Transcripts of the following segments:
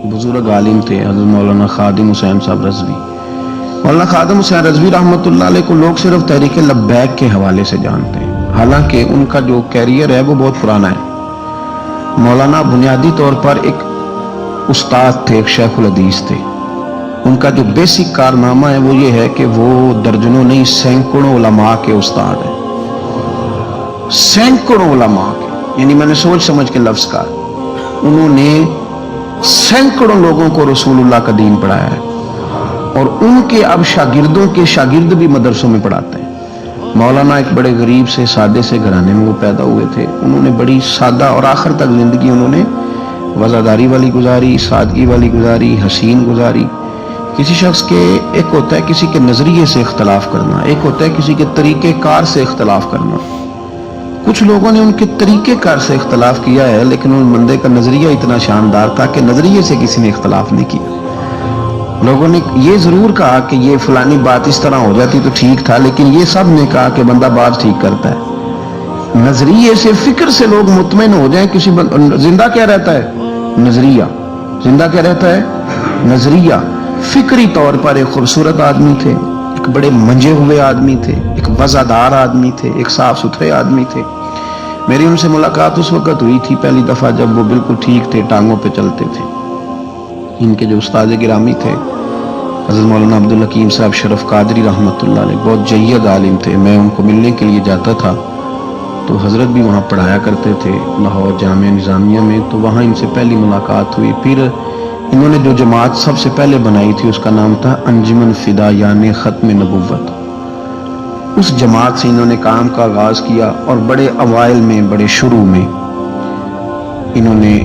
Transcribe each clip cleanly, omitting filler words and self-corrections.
بزرگ عالم تھے حضرت مولانا خادم حسین صاحب رضوی. مولانا خادم حسین رضوی رحمۃ اللہ علیہ کو لوگ صرف تحریک لبیک کے حوالے سے جانتے ہیں، حالانکہ ان کا جو کیریئر ہے وہ بہت پرانا ہے. مولانا بنیادی طور پر ایک استاد تھے، ایک شیخ الحدیث تھے. ان کا جو بیسک کارنامہ ہے وہ یہ ہے کہ وہ درجنوں نہیں سینکڑوں علماء کے استاد ہیں. سینکڑوں علماء کے، یعنی میں نے سوچ سمجھ کے لفظ کہا، انہوں نے سینکڑوں لوگوں کو رسول اللہ کا دین پڑھایا ہے. اور ان کے اب شاگردوں کے شاگرد بھی مدرسوں میں پڑھاتے ہیں. مولانا ایک بڑے غریب سے سادے سے گھرانے میں وہ پیدا ہوئے تھے. انہوں نے بڑی سادہ اور آخر تک زندگی انہوں نے وزاداری والی گزاری، سادگی والی گزاری، حسین گزاری. کسی شخص کے ایک ہوتا ہے کسی کے نظریے سے اختلاف کرنا، ایک ہوتا ہے کسی کے طریقہ کار سے اختلاف کرنا. کچھ لوگوں نے ان کے طریقہ کار سے اختلاف کیا ہے، لیکن ان بندے کا نظریہ اتنا شاندار تھا کہ نظریے سے کسی نے اختلاف نہیں کیا. لوگوں نے یہ ضرور کہا کہ یہ فلانی بات اس طرح ہو جاتی تو ٹھیک تھا، لیکن یہ سب نے کہا کہ بندہ بات ٹھیک کرتا ہے. نظریے سے، فکر سے لوگ مطمئن ہو جائیں. زندہ کیا رہتا ہے؟ نظریہ. زندہ کیا رہتا ہے؟ نظریہ. فکری طور پر ایک خوبصورت آدمی تھے، ایک بڑے منجے ہوئے آدمی تھے، ایک وزادار آدمی تھے، ایک صاف ستھرے آدمی تھے. میری ان سے ملاقات اس وقت ہوئی تھی پہلی دفعہ جب وہ بالکل ٹھیک تھے، ٹانگوں پہ چلتے تھے. ان کے جو استاد گرامی تھے حضرت مولانا عبدالحکیم صاحب شرف قادری رحمۃ اللہ علیہ، بہت جید عالم تھے. میں ان کو ملنے کے لیے جاتا تھا تو حضرت بھی وہاں پڑھایا کرتے تھے لاہور جامعہ نظامیہ میں. تو وہاں ان سے پہلی ملاقات ہوئی. پھر انہوں نے جو جماعت سب سے پہلے بنائی تھی اس کا نام تھا انجمن فدا، یعنی ختم نبوت. اس جماعت سے انہوں نے کام کا آغاز کیا اور بڑے اوائل میں، بڑے شروع میں انہوں نے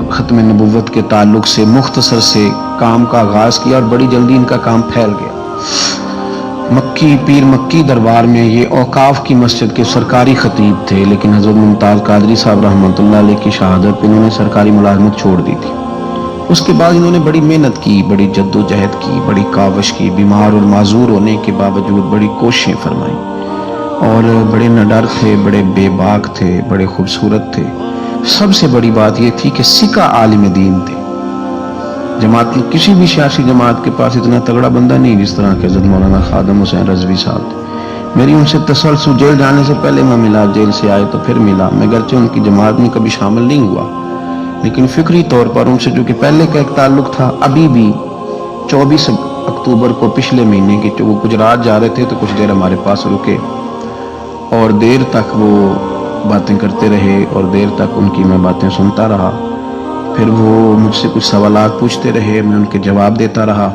ختم نبوت کے تعلق سے مختصر سے کام کا آغاز کیا اور بڑی جلدی ان کا کام پھیل گیا. مکی پیر مکی دربار میں یہ اوقاف کی مسجد کے سرکاری خطیب تھے، لیکن حضرت ممتاز قادری صاحب رحمۃ اللہ علیہ کی شہادت پہ انہوں نے سرکاری ملازمت چھوڑ دی تھی. اس کے بعد انہوں نے بڑی محنت کی، بڑی جد و جہد کی، بڑی کاوش کی. بیمار اور معذور ہونے کے باوجود بڑی کوششیں فرمائیں اور بڑے نڈر تھے، بڑے بے باک تھے، بڑے خوبصورت تھے. سب سے بڑی بات یہ تھی کہ سکہ عالم دین تھے. جماعت میں کسی بھی سیاسی جماعت کے پاس اتنا تگڑا بندہ نہیں جس طرح کہ حضرت مولانا خادم حسین رضوی صاحب تھے. میری ان سے تسلسل جیل جانے سے پہلے میں ملا، جیل سے آئے تو پھر ملا. میں گرچہ ان کی جماعت میں کبھی شامل نہیں ہوا، لیکن فکری طور پر ان سے جو کہ پہلے کا ایک تعلق تھا ابھی بھی. 24 اکتوبر کو پچھلے مہینے کی وہ گجرات جا رہے تھے تو کچھ دیر ہمارے پاس رکے اور دیر تک وہ باتیں کرتے رہے اور دیر تک ان کی میں باتیں سنتا رہا. پھر وہ مجھ سے کچھ سوالات پوچھتے رہے، میں ان کے جواب دیتا رہا.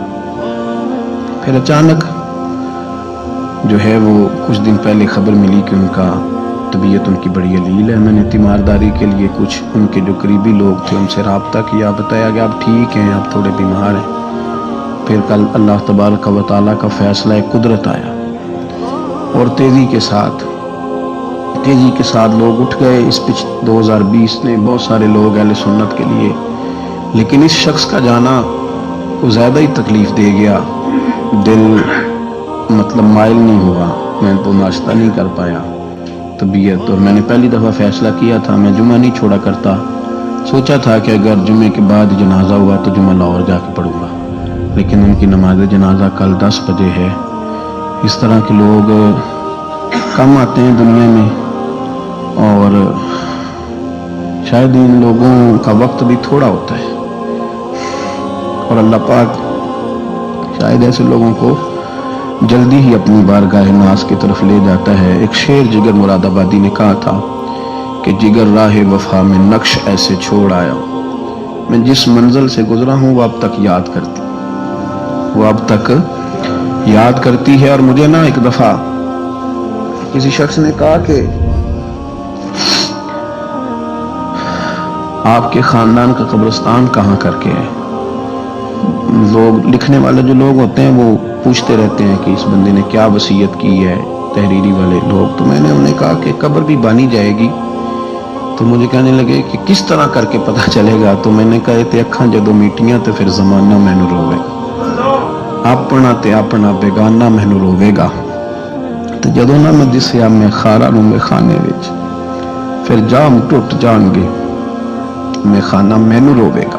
پھر اچانک جو ہے وہ کچھ دن پہلے خبر ملی کہ ان کا طبیعت ان کی بڑی علیل ہے. میں نے تیمارداری کے لیے کچھ ان کے جو قریبی لوگ تھے ان سے رابطہ کیا، بتایا کہ آپ ٹھیک ہیں، آپ تھوڑے بیمار ہیں. پھر کل اللہ تبارک و تعالیٰ کا فیصلہ قدرت آیا اور تیزی کے ساتھ لوگ اٹھ گئے. اس 2020 نے بہت سارے لوگ اہل سنت کے لیے، لیکن اس شخص کا جانا کو زیادہ ہی تکلیف دے گیا. دل مائل نہیں ہوا، میں تو ناشتہ نہیں کر پایا طبیعت. اور میں نے پہلی دفعہ فیصلہ کیا تھا میں جمعہ نہیں چھوڑا کرتا. سوچا تھا کہ اگر جمعے کے بعد جنازہ ہوا تو جمعہ لاہور جا کے پڑھوں گا، لیکن ان کی نماز جنازہ کل 10 بجے ہے. اس طرح کے لوگ کم آتے ہیں دنیا میں اور شاید ان لوگوں کا وقت بھی تھوڑا ہوتا ہے اور اللہ پاک شاید ایسے لوگوں کو جلدی ہی اپنی بارگاہ ناز کی طرف لے جاتا ہے. ایک شعر جگر مراد آبادی نے کہا تھا کہ جگر راہ وفا میں نقش ایسے چھوڑ آیا، میں جس منزل سے گزرا ہوں وہ اب تک یاد کرتی ہے. اور مجھے نا ایک دفعہ کسی شخص نے کہا کہ آپ کے خاندان کا قبرستان کہاں کر کے ہے. لوگ لکھنے والے جو لوگ ہوتے ہیں وہ پوچھتے رہتے ہیں کہ اس بندے نے کیا وصیت کی ہے، تحریری والے لوگ. تو میں نے انہیں کہا کہ قبر بھی بانی جائے گی. تو مجھے کہنے لگے کہ کس طرح کر کے پتہ چلے گا. تو میں نے کہا تے اکھاں جدوں میٹیاں تو پھر زمانہ مینوں روے گا، اپنا تے اپنا بیگانہ مینوں روے گا. تو جدوں نہ میں دسیا میں خارا نوں میں خانے وچ، پھر جام ٹوٹ جان گے میں خانہ مینوں روے گا.